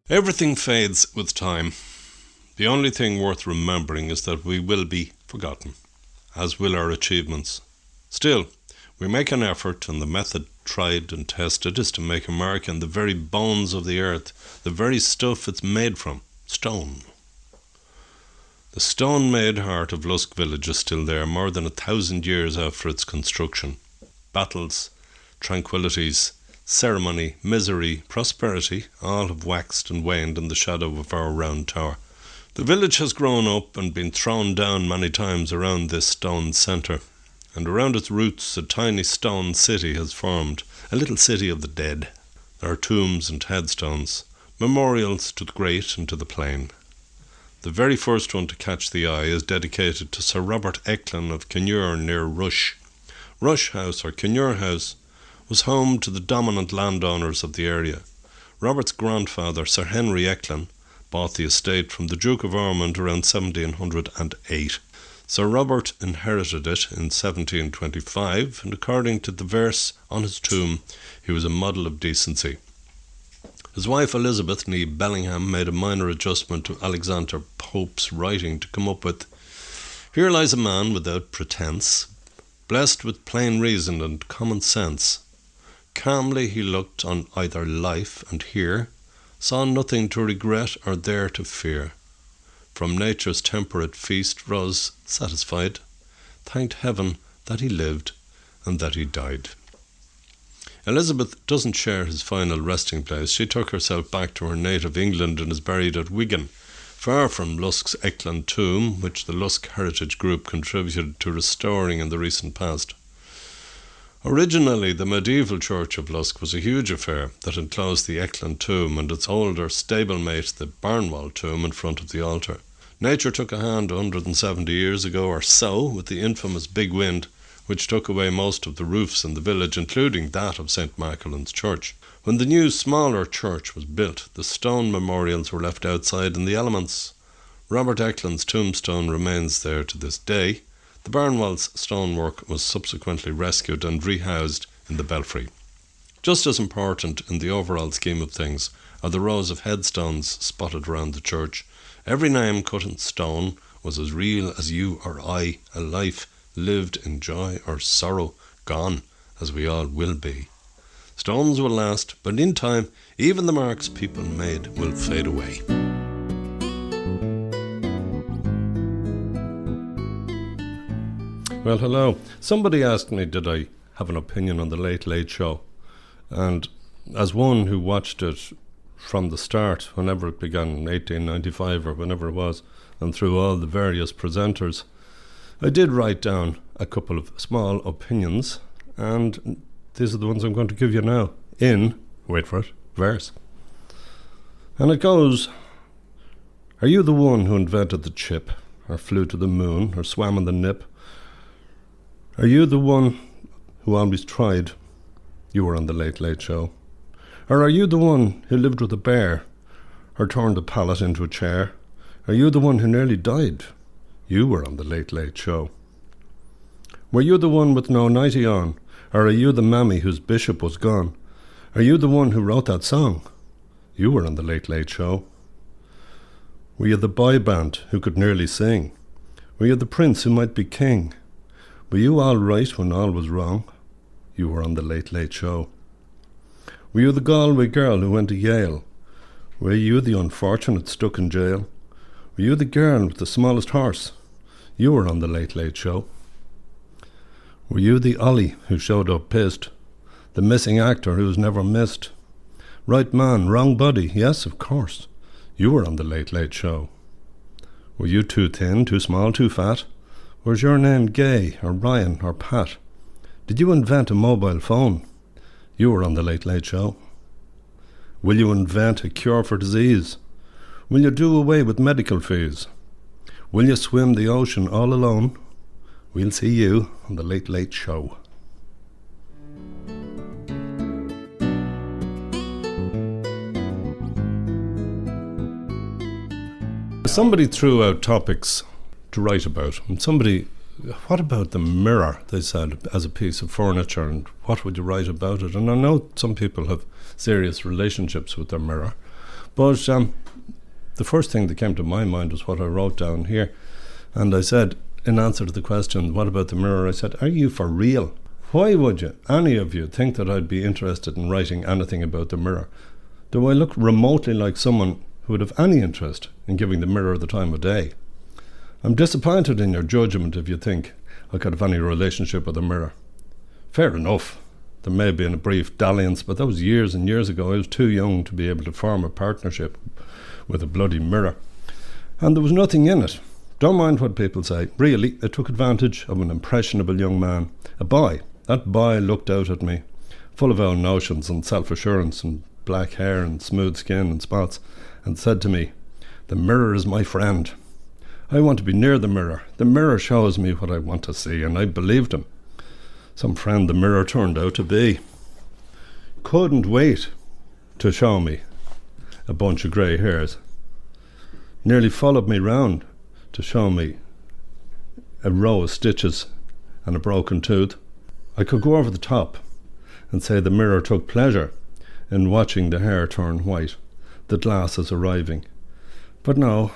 Everything fades with time. The only thing worth remembering is that we will be forgotten, as will our achievements. Still, we make an effort, and the method tried and tested is to make a mark in the very bones of the earth, the very stuff it's made from, stone. The stone-made heart of Lusk village is still there more than 1,000 years after its construction. Battles, tranquillities, ceremony, misery, prosperity, all have waxed and waned in the shadow of our round tower. The village has grown up and been thrown down many times around this stone centre, and around its roots a tiny stone city has formed, a little city of the dead. There are tombs and headstones, memorials to the great and to the plain. The very first one to catch the eye is dedicated to Sir Robert Eklund of Kinure near Rush. Rush House, or Kinure House, was home to the dominant landowners of the area. Robert's grandfather, Sir Henry Eklund, bought the estate from the Duke of Ormond around 1708. Sir Robert inherited it in 1725, and according to the verse on his tomb, he was a model of decency. His wife Elizabeth nee Bellingham made a minor adjustment to Alexander Pope's writing to come up with, "Here lies a man without pretence, blessed with plain reason and common sense. Calmly he looked on either life and here, saw nothing to regret or there to fear. From nature's temperate feast was satisfied, thanked heaven that he lived and that he died." Elizabeth doesn't share his final resting place. She took herself back to her native England and is buried at Wigan, far from Lusk's Eklund tomb, which the Lusk Heritage Group contributed to restoring in the recent past. Originally, the medieval church of Lusk was a huge affair that enclosed the Eklund tomb and its older stablemate, the Barnwell tomb, in front of the altar. Nature took a hand 170 years ago or so with the infamous big wind, which took away most of the roofs in the village, including that of St. Markeland's Church. When the new, smaller church was built, the stone memorials were left outside in the elements. Robert Eklund's tombstone remains there to this day. The Barnwell's stonework was subsequently rescued and rehoused in the belfry. Just as important in the overall scheme of things are the rows of headstones spotted around the church. Every name cut in stone was as real as you or I, a life lived in joy or sorrow, gone as we all will be. Stones will last, but in time, even the marks people made will fade away. Well, hello. Somebody asked me, did I have an opinion on the Late Late Show? And as one who watched it from the start, whenever it began in 1895 or whenever it was, and through all the various presenters, I did write down a couple of small opinions, and these are the ones I'm going to give you now, in, wait for it, verse. And it goes, "Are you the one who invented the chip, or flew to the moon, or swam in the nip? Are you the one who always tried? You were on the Late Late Show. Or are you the one who lived with a bear, or turned a pallet into a chair? Are you the one who nearly died? You were on the Late Late Show. Were you the one with no nightie on, or are you the mammy whose bishop was gone? Are you the one who wrote that song? You were on the Late Late Show. Were you the boy band who could nearly sing? Were you the prince who might be king? Were you all right when all was wrong? You were on the Late Late Show. Were you the Galway girl who went to Yale? Were you the unfortunate stuck in jail? Were you the girl with the smallest horse? You were on the Late Late Show. Were you the Ollie who showed up pissed? The missing actor who was never missed? Right man, wrong body, yes, of course. You were on the Late Late Show. Were you too thin, too small, too fat? Was your name Gay or Ryan or Pat? Did you invent a mobile phone? You were on the Late Late Show. Will you invent a cure for disease? Will you do away with medical fees? Will you swim the ocean all alone? We'll see you on the Late Late Show. Somebody threw out topics to write about, and somebody, what about the mirror, they said, as a piece of furniture, and what would you write about it? And I know some people have serious relationships with their mirror, But the first thing that came to my mind was what I wrote down here. And I said, in answer to the question, what about the mirror? I said, are you for real? Why would you, any of you, think that I'd be interested in writing anything about the mirror? Do I look remotely like someone who would have any interest in giving the mirror the time of day? I'm disappointed in your judgment if you think I could have any relationship with a mirror. Fair enough. There may have been a brief dalliance, but that was years and years ago. I was too young to be able to form a partnership with a bloody mirror. And there was nothing in it. Don't mind what people say. Really, it took advantage of an impressionable young man. A boy. That boy looked out at me, full of own notions and self-assurance and black hair and smooth skin and spots, and said to me, the mirror is my friend. I want to be near the mirror. The mirror shows me what I want to see, and I believed him. Some friend the mirror turned out to be. Couldn't wait to show me a bunch of grey hairs. Nearly followed me round to show me a row of stitches and a broken tooth. I could go over the top and say the mirror took pleasure in watching the hair turn white, the glasses arriving. But no,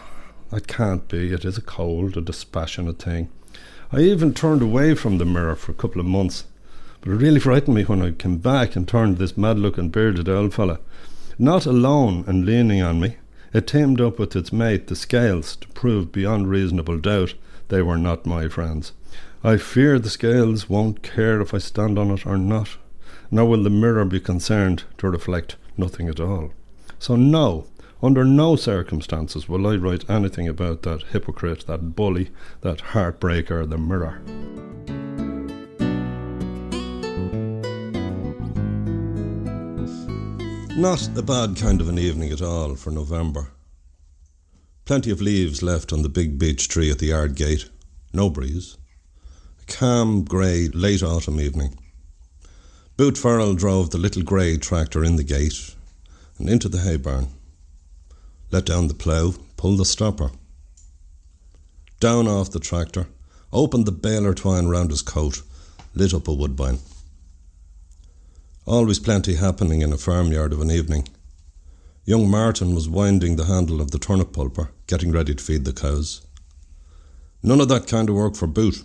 that can't be. It is a cold, a dispassionate thing. I even turned away from the mirror for a couple of months, but it really frightened me when I came back and turned this mad-looking bearded old fella. Not alone and leaning on me, it teamed up with its mate, the scales, to prove beyond reasonable doubt they were not my friends. I fear the scales won't care if I stand on it or not, nor will the mirror be concerned to reflect nothing at all. So no, under no circumstances will I write anything about that hypocrite, that bully, that heartbreaker, the mirror. Not a bad kind of an evening at all for November. Plenty of leaves left on the big beech tree at the yard gate. No breeze. A calm, grey, late autumn evening. Boot Farrell drove the little grey tractor in the gate and into the hay barn. Let down the plough, pulled the stopper. Down off the tractor, opened the baler twine round his coat, lit up a woodbine. Always plenty happening in a farmyard of an evening. Young Martin was winding the handle of the turnip pulper, getting ready to feed the cows. None of that kind of work for Boot.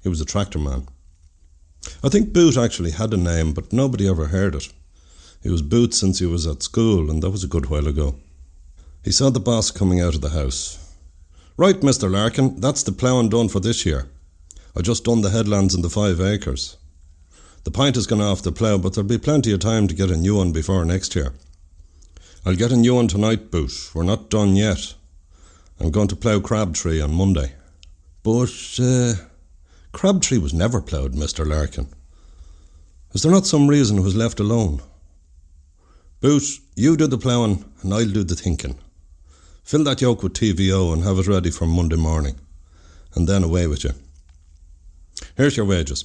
He was a tractor man. I think Boot actually had a name, but nobody ever heard it. He was Boot since he was at school, and that was a good while ago. He saw the boss coming out of the house. Right, Mr. Larkin, that's the ploughing done for this year. I just done the headlands in the 5 acres. The pint has gone off the plough, but there'll be plenty of time to get a new one before next year. I'll get a new one tonight, Boot. We're not done yet. I'm going to plough Crabtree on Monday. But, Crabtree was never ploughed, Mr. Larkin. Is there not some reason it was left alone? Boot, you do the ploughing and I'll do the thinking. Fill that yoke with TVO and have it ready for Monday morning. And then away with you. Here's your wages.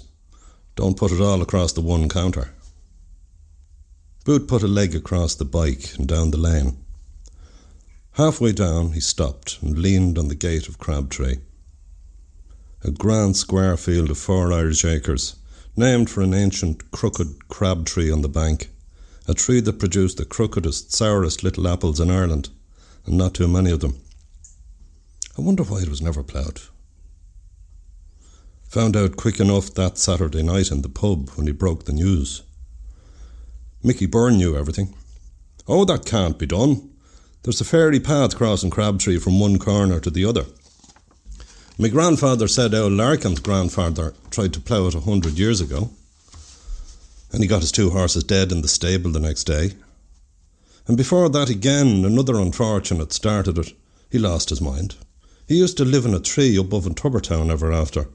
Don't put it all across the one counter. Boot put a leg across the bike and down the lane. Halfway down he stopped and leaned on the gate of Crabtree. A grand square field of 4 Irish acres, named for an ancient crooked crab tree on the bank, a tree that produced the crookedest, sourest little apples in Ireland, and not too many of them. I wonder why it was never ploughed. Found out quick enough that Saturday night in the pub when he broke the news. Mickey Byrne knew everything. Oh, that can't be done. There's a fairy path crossing Crabtree from one corner to the other. My grandfather said old Larkin's grandfather tried to plough it 100 years ago, and he got his 2 horses dead in the stable the next day. And before that again, another unfortunate started it. He lost his mind. He used to live in a tree above in Tubbertown ever after.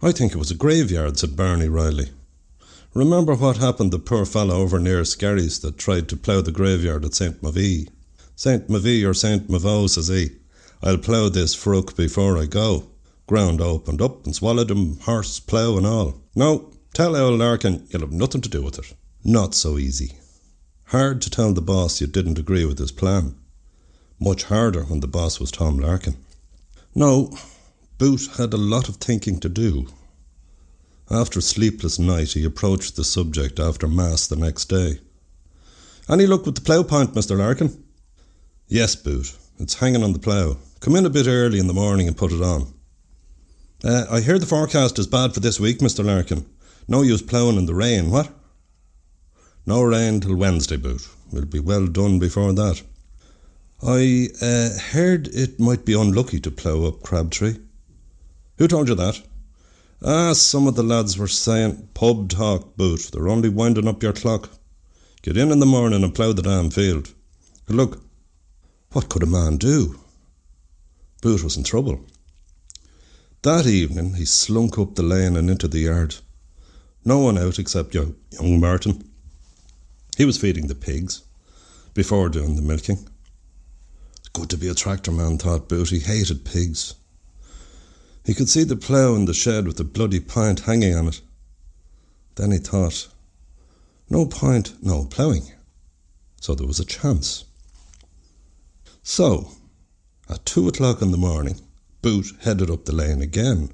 I think it was a graveyard, said Barney Riley. Remember what happened to the poor fellow over near Skerries that tried to plough the graveyard at St. Mavie? St. Mavie or St. Mavo, says he. I'll plough this fruck before I go. Ground opened up and swallowed him, horse, plough and all. No, tell old Larkin you'll have nothing to do with it. Not so easy. Hard to tell the boss you didn't agree with his plan. Much harder when the boss was Tom Larkin. No, Boot had a lot of thinking to do. After a sleepless night, he approached the subject after Mass the next day. Any luck with the plough pint, Mr. Larkin? Yes, Boot. It's hanging on the plough. Come in a bit early in the morning and put it on. I hear the forecast is bad for this week, Mr. Larkin. No use ploughing in the rain, what? No rain till Wednesday, Boot. We'll be well done before that. I heard it might be unlucky to plough up Crabtree. Who told you that? Some of the lads were saying, pub talk, Boot. They're only winding up your clock. Get in the morning and plough the damn field. Good luck. What could a man do? Boot was in trouble. That evening he slunk up the lane and into the yard. No one out except young Martin. He was feeding the pigs before doing the milking. It's good to be a tractor man, thought Boot. He hated pigs. He could see the plough in the shed with the bloody pint hanging on it. Then he thought, no point, no ploughing. So there was a chance. So, at 2 o'clock in the morning, Boot headed up the lane again.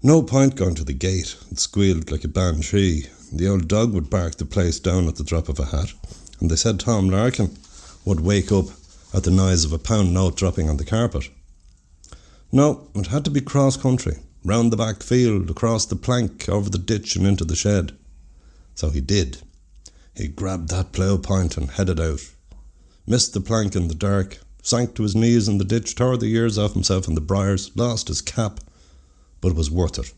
No point going to the gate. It squealed like a banshee. The old dog would bark the place down at the drop of a hat, and they said Tom Larkin would wake up at the noise of a pound note dropping on the carpet. No, it had to be cross-country, round the back field, across the plank, over the ditch and into the shed. So he did. He grabbed that plough point and headed out. Missed the plank in the dark, sank to his knees in the ditch, tore the ears off himself in the briars, lost his cap, but it was worth it.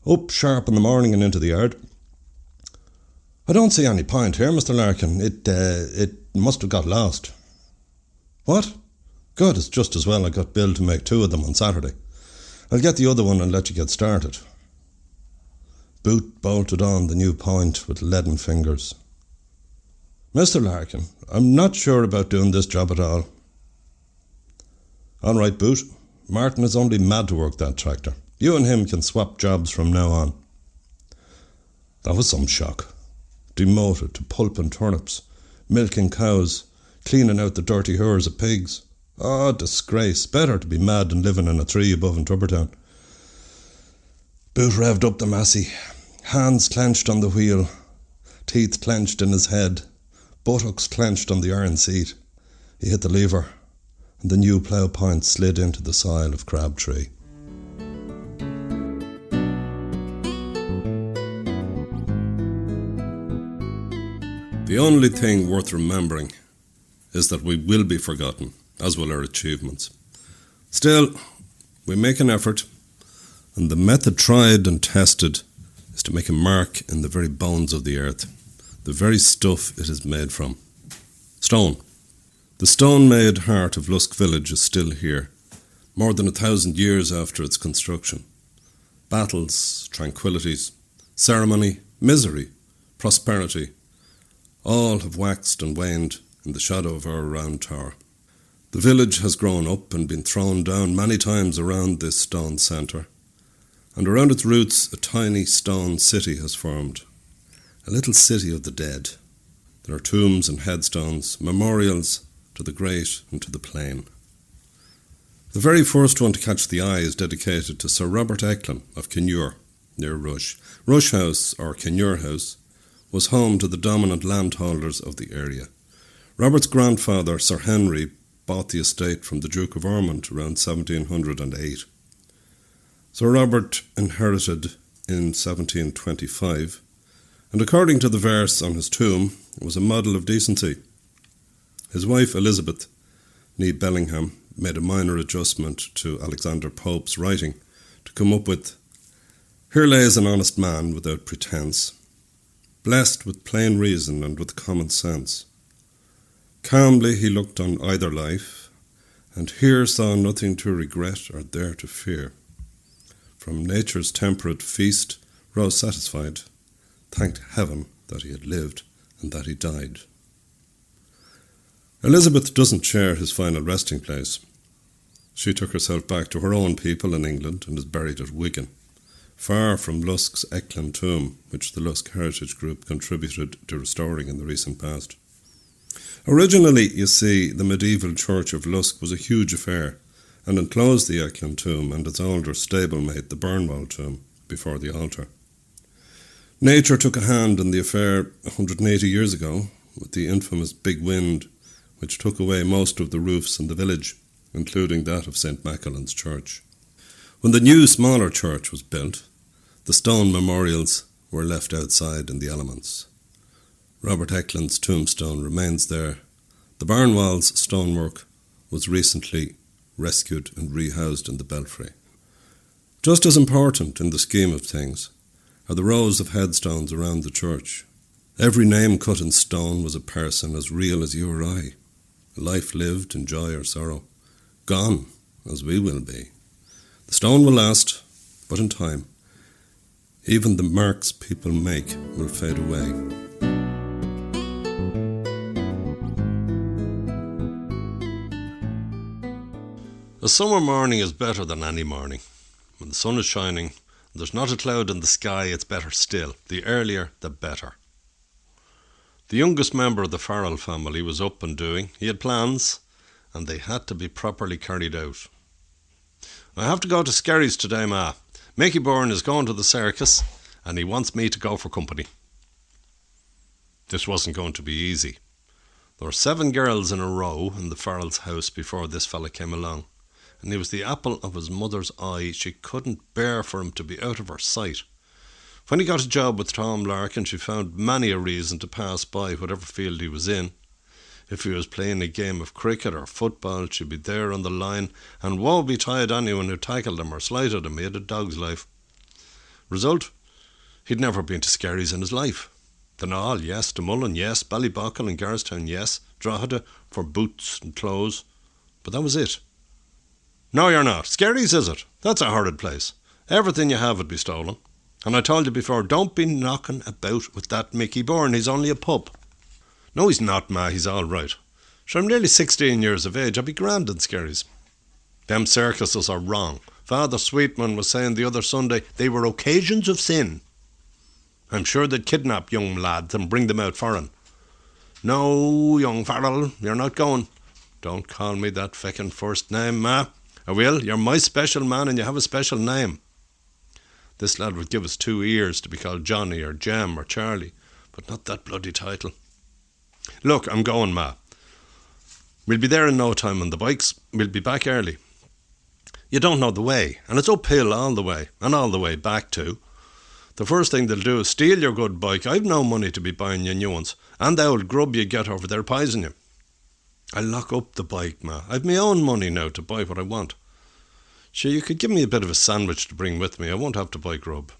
Up sharp in the morning and into the yard. I don't see any point here, Mr. Larkin. It must have got lost. What? God, it's just as well I got Bill to make 2 of them on Saturday. I'll get the other one and let you get started. Boot bolted on the new point with leaden fingers. Mr. Larkin, I'm not sure about doing this job at all. All right, Boot. Martin is only mad to work that tractor. You and him can swap jobs from now on. That was some shock. Demoted to pulping turnips, milking cows, cleaning out the dirty whores of pigs. Oh, disgrace. Better to be mad than living in a tree above in Tubbertown. Boot revved up the Massey, hands clenched on the wheel, teeth clenched in his head, buttocks clenched on the iron seat. He hit the lever, and the new plough point slid into the soil of Crabtree. The only thing worth remembering is that we will be forgotten, as will our achievements. Still, we make an effort, and the method tried and tested is to make a mark in the very bones of the earth, the very stuff it is made from. Stone. The stone-made heart of Lusk village is still here, more than 1,000 years after its construction. Battles, tranquillities, ceremony, misery, prosperity, all have waxed and waned in the shadow of our round tower. The village has grown up and been thrown down many times around this stone centre, and around its roots a tiny stone city has formed, a little city of the dead. There are tombs and headstones, memorials to the great and to the plain. The very first one to catch the eye is dedicated to Sir Robert Eklund of Kinure, near Rush. Rush House, or Kinure House, was home to the dominant landholders of the area. Robert's grandfather, Sir Henry, bought the estate from the Duke of Ormond around 1708. Sir Robert inherited in 1725, and according to the verse on his tomb, was a model of decency. His wife Elizabeth, née Bellingham, made a minor adjustment to Alexander Pope's writing to come up with, "Here lays an honest man without pretence, blessed with plain reason and with common sense. Calmly he looked on either life, and here saw nothing to regret or there to fear. From nature's temperate feast rose satisfied, thanked heaven that he had lived and that he died." Elizabeth doesn't share his final resting place. She took herself back to her own people in England and is buried at Wigan, far from Lusk's Eklund tomb, which the Lusk Heritage Group contributed to restoring in the recent past. Originally, you see, the medieval church of Lusk was a huge affair and enclosed the Eklund tomb and its older stablemate, the Burnwell tomb, before the altar. Nature took a hand in the affair 180 years ago with the infamous big wind which took away most of the roofs in the village, including that of St. Machelin's Church. When the new, smaller church was built, the stone memorials were left outside in the elements. Robert Eklund's tombstone remains there. The barn walls stonework was recently rescued and rehoused in the belfry. Just as important in the scheme of things are the rows of headstones around the church. Every name cut in stone was a person as real as you or I, a life lived in joy or sorrow, gone as we will be. The stone will last, but in time, even the marks people make will fade away. A summer morning is better than any morning. When the sun is shining and there's not a cloud in the sky, it's better still. The earlier, the better. The youngest member of the Farrell family was up and doing. He had plans, and they had to be properly carried out. I have to go to Skerry's today, Ma. Mickey Byrne is going to the circus, and he wants me to go for company. This wasn't going to be easy. There were 7 girls in a row in the Farrell's house before this fella came along, and he was the apple of his mother's eye. She couldn't bear for him to be out of her sight. When he got a job with Tom Larkin, she found many a reason to pass by whatever field he was in. If he was playing a game of cricket or football, she'd be there on the line, and woe betide anyone who tackled him or slighted him. He had a dog's life. Result? He'd never been to Skerry's in his life. Dunall, yes. Dunmullen, yes. Ballybocken and Garstown, yes. Drogheda for boots and clothes. But that was it. No, you're not. Skerry's, is it? That's a horrid place. Everything you have would be stolen. And I told you before, don't be knocking about with that Mickey Byrne. He's only a pup. No, he's not, Ma. He's all right. Sure, I'm nearly 16 years of age. I'll be grand in Skerry's. Them circuses are wrong. Father Sweetman was saying the other Sunday they were occasions of sin. I'm sure they'd kidnap young lads and bring them out foreign. No, young Farrell, you're not going. Don't call me that feckin' first name, Ma. I will. You're my special man and you have a special name. This lad would give us 2 ears to be called Johnny or Jem or Charlie, but not that bloody title. Look, I'm going, Ma. We'll be there in no time on the bikes. We'll be back early. You don't know the way, and it's uphill all the way, and all the way back too. The first thing they'll do is steal your good bike. I've no money to be buying you new ones, and the old grub you get over there poison you. I'll lock up the bike, Ma. I've my own money now to buy what I want. Sure, you could give me a bit of a sandwich to bring with me. I won't have to buy grub.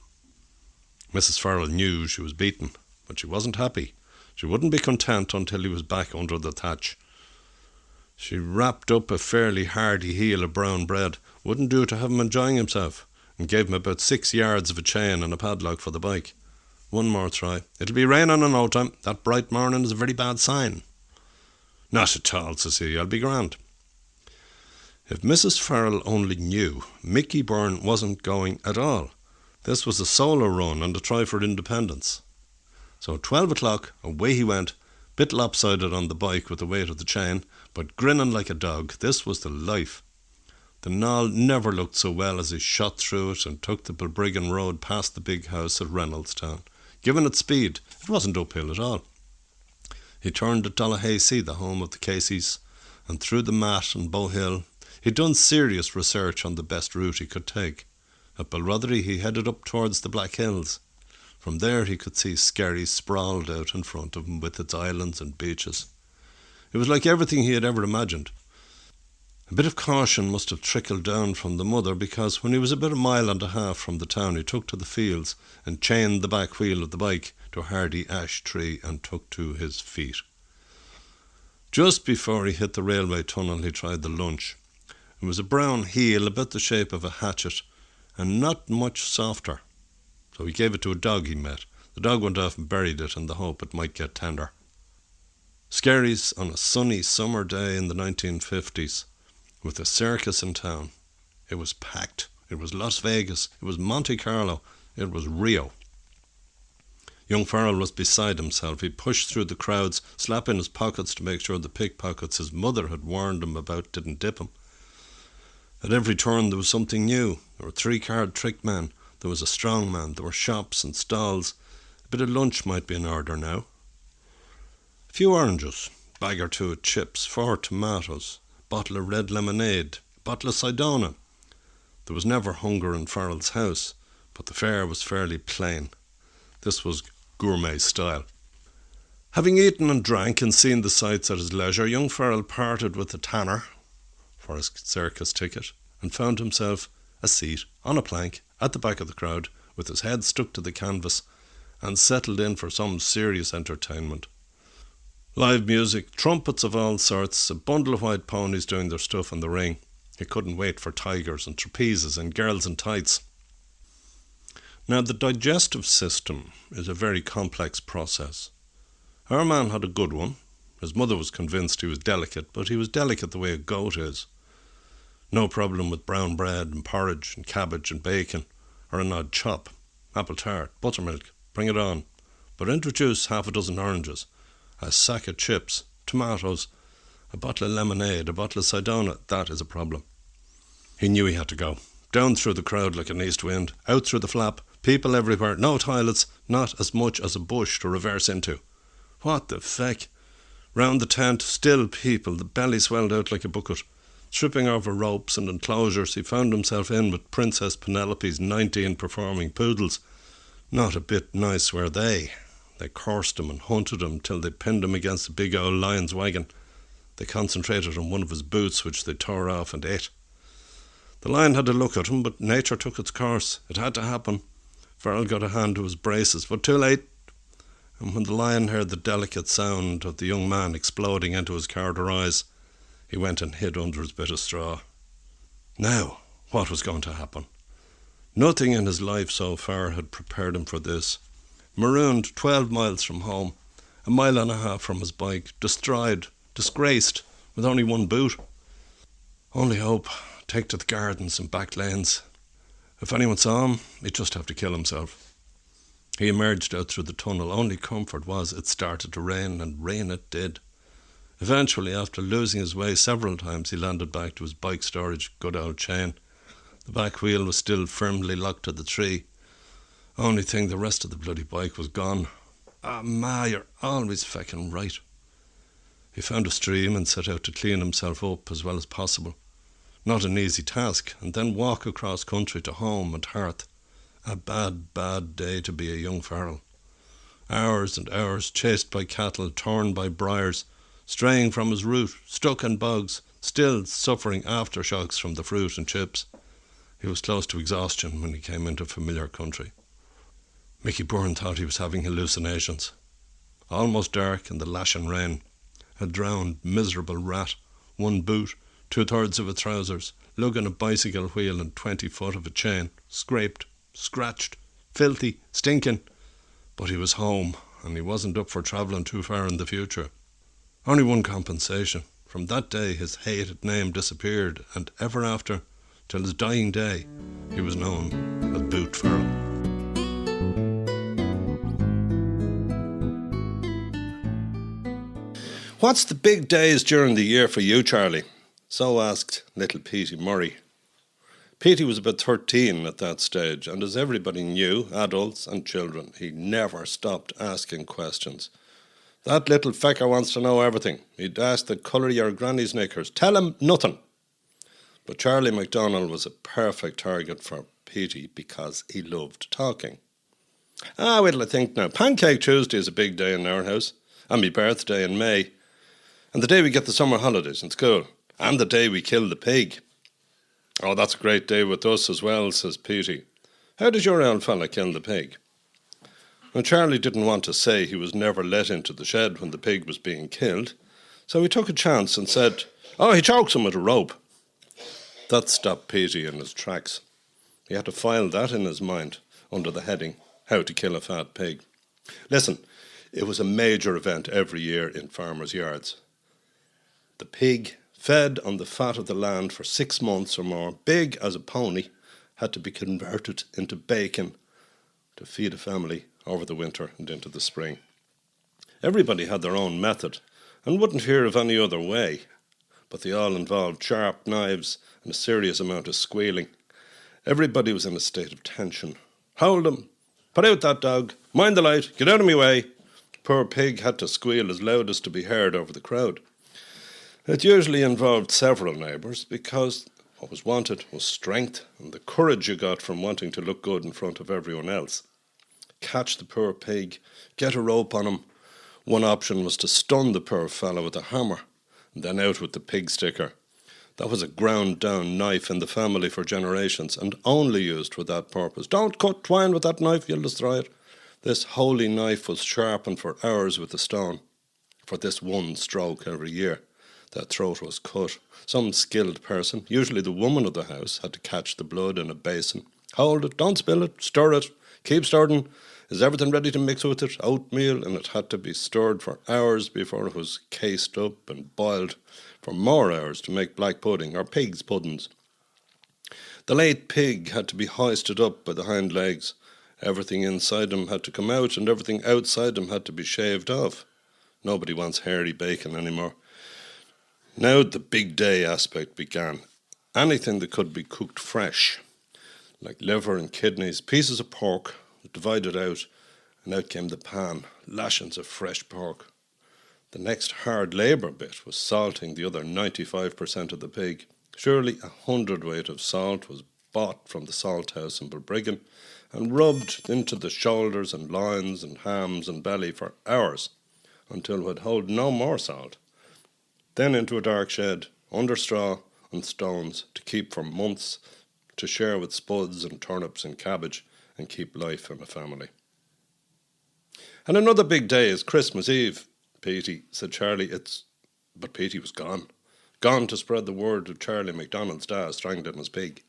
Mrs. Farrell knew she was beaten, but she wasn't happy. She wouldn't be content until he was back under the thatch. She wrapped up a fairly hearty heel of brown bread. Wouldn't do to have him enjoying himself, and gave him about 6 yards of a chain and a padlock for the bike. One more try. It'll be raining in no time. That bright morning is a very bad sign. Not at all, says he. I'll be grand. If Mrs. Farrell only knew, Mickey Byrne wasn't going at all. This was a solo run and a try for independence. So at 12 o'clock, away he went, bit lopsided on the bike with the weight of the chain, but grinning like a dog. This was the life. The knoll never looked so well as he shot through it and took the Balbriggan Road past the big house at Reynoldstown. Given its speed, it wasn't uphill at all. He turned at Dollahacey, the home of the Caseys, and through the Mat and Bow Hill. He'd done serious research on the best route he could take. At Balrotherry he headed up towards the Black Hills. From there he could see Skerry sprawled out in front of him with its islands and beaches. It was like everything he had ever imagined. A bit of caution must have trickled down from the mother, because when he was about 1.5 miles from the town he took to the fields and chained the back wheel of the bike to a hardy ash tree and took to his feet. Just before he hit the railway tunnel he tried the lunch. It was a brown heel about the shape of a hatchet and not much softer. So he gave it to a dog he met. The dog went off and buried it in the hope it might get tender. Skerry's on a sunny summer day in the 1950s, with a circus in town. It was packed. It was Las Vegas. It was Monte Carlo. It was Rio. Young Farrell was beside himself. He pushed through the crowds, slapping his pockets to make sure the pickpockets his mother had warned him about didn't dip him. At every turn there was something new. There were 3-card trick men. There was a strong man. There were shops and stalls. A bit of lunch might be in order now. A few oranges. bag or two of chips, 4 tomatoes, bottle of red lemonade, bottle of Sidona. There was never hunger in Farrell's house, but the fare was fairly plain. This was gourmet style. Having eaten and drank and seen the sights at his leisure, young Farrell parted with the tanner for his circus ticket and found himself a seat on a plank at the back of the crowd with his head stuck to the canvas and settled in for some serious entertainment. Live music, trumpets of all sorts, a bundle of white ponies doing their stuff on the ring. He couldn't wait for tigers and trapezes and girls in tights. Now, the digestive system is a very complex process. Our man had a good one. His mother was convinced he was delicate, but he was delicate the way a goat is. No problem with brown bread and porridge and cabbage and bacon, or an odd chop, apple tart, buttermilk, bring it on. But introduce half a dozen oranges, a sack of chips, tomatoes, a bottle of lemonade, a bottle of Sidona, that is a problem. He knew he had to go. Down through the crowd like an east wind, out through the flap, people everywhere, no toilets, not as much as a bush to reverse into. What the feck? Round the tent, still people, the belly swelled out like a bucket. Tripping over ropes and enclosures, he found himself in with Princess Penelope's 19 performing poodles. Not a bit nice were they. They cursed him and hunted him till they pinned him against a big old lion's wagon. They concentrated on one of his boots, which they tore off and ate. The lion had to look at him, but nature took its course. It had to happen. Farrell got a hand to his braces, but too late. And when the lion heard the delicate sound of the young man exploding into his cardor eyes, he went and hid under his bit of straw. Now, what was going to happen? Nothing in his life so far had prepared him for this. Marooned 12 miles from home, a mile and a half from his bike, destroyed, disgraced, with only one boot. Only hope, take to the gardens and back lanes. If anyone saw him, he'd just have to kill himself. He emerged out through the tunnel. Only comfort was it started to rain, and rain it did. Eventually, after losing his way several times, he landed back to his bike storage, good old chain. The back wheel was still firmly locked to the tree. Only thing, the rest of the bloody bike was gone. Ah, Ma, you're always feckin' right. He found a stream and set out to clean himself up as well as possible. Not an easy task, and then walk across country to home and hearth. A bad, bad day to be a young Farrell. Hours and hours chased by cattle, torn by briars, straying from his route, stuck in bogs, still suffering aftershocks from the fruit and chips. He was close to exhaustion when he came into familiar country. Mickey Byrne thought he was having hallucinations. Almost dark in the lashing rain. A drowned, miserable rat, one boot, 2/3 of a trousers, lugging a bicycle wheel and 20 foot of a chain, scraped, scratched, filthy, stinking. But he was home, and he wasn't up for travelling too far in the future. Only one compensation. From that day his hated name disappeared, and ever after, till his dying day, he was known as Boot Farrell. What's the big days during the year for you, Charlie? So asked little Petey Murray. Petey was about 13 at that stage, and as everybody knew, adults and children, he never stopped asking questions. That little fecker wants to know everything. He'd ask the colour of your granny's knickers. Tell him nothing. But Charlie MacDonald was a perfect target for Petey because he loved talking. Wait I think now. Pancake Tuesday is a big day in our house, and my birthday in May, and the day we get the summer holidays in school, and the day we kill the pig. Oh, that's a great day with us as well, says Petey. How did your old fella kill the pig? Now, Charlie didn't want to say he was never let into the shed when the pig was being killed, so he took a chance and said, he chokes him with a rope. That stopped Petey in his tracks. He had to file that in his mind under the heading, How to Kill a Fat Pig. Listen, it was a major event every year in farmers' yards. The pig, fed on the fat of the land for 6 months or more, big as a pony, had to be converted into bacon to feed a family over the winter and into the spring. Everybody had their own method and wouldn't hear of any other way, but they all involved sharp knives and a serious amount of squealing. Everybody was in a state of tension. Hold him! Put out that dog! Mind the light! Get out of my way! poor pig had to squeal as loud as to be heard over the crowd. It usually involved several neighbours because what was wanted was strength and the courage you got from wanting to look good in front of everyone else. Catch the poor pig, get a rope on him. One option was to stun the poor fellow with a hammer, and then out with the pig sticker. That was a ground-down knife in the family for generations, and only used for that purpose. Don't cut twine with that knife, you'll destroy it. This holy knife was sharpened for hours with a stone. For this one stroke every year, that throat was cut. Some skilled person, usually the woman of the house, had to catch the blood in a basin. Hold it, don't spill it, stir it, keep stirring. Is everything ready to mix with it? Oatmeal, and it had to be stirred for hours before it was cased up and boiled for more hours to make black pudding or pig's puddings. The late pig had to be hoisted up by the hind legs. Everything inside him had to come out and everything outside him had to be shaved off. Nobody wants hairy bacon anymore. Now the big day aspect began. Anything that could be cooked fresh, like liver and kidneys, pieces of pork, divided out, and out came the pan, lashings of fresh pork. The next hard labour bit was salting the other 95% of the pig. Surely 100 weight of salt was bought from the salt house in Balbriggan and rubbed into the shoulders and loins and hams and belly for hours until it would hold no more salt. Then into a dark shed, under straw and stones, to keep for months, to share with spuds and turnips and cabbage and keep life in a family. And another big day is Christmas Eve, Petey, said Charlie. But Petey was gone. Gone to spread the word of Charlie MacDonald's dad strangled his pig.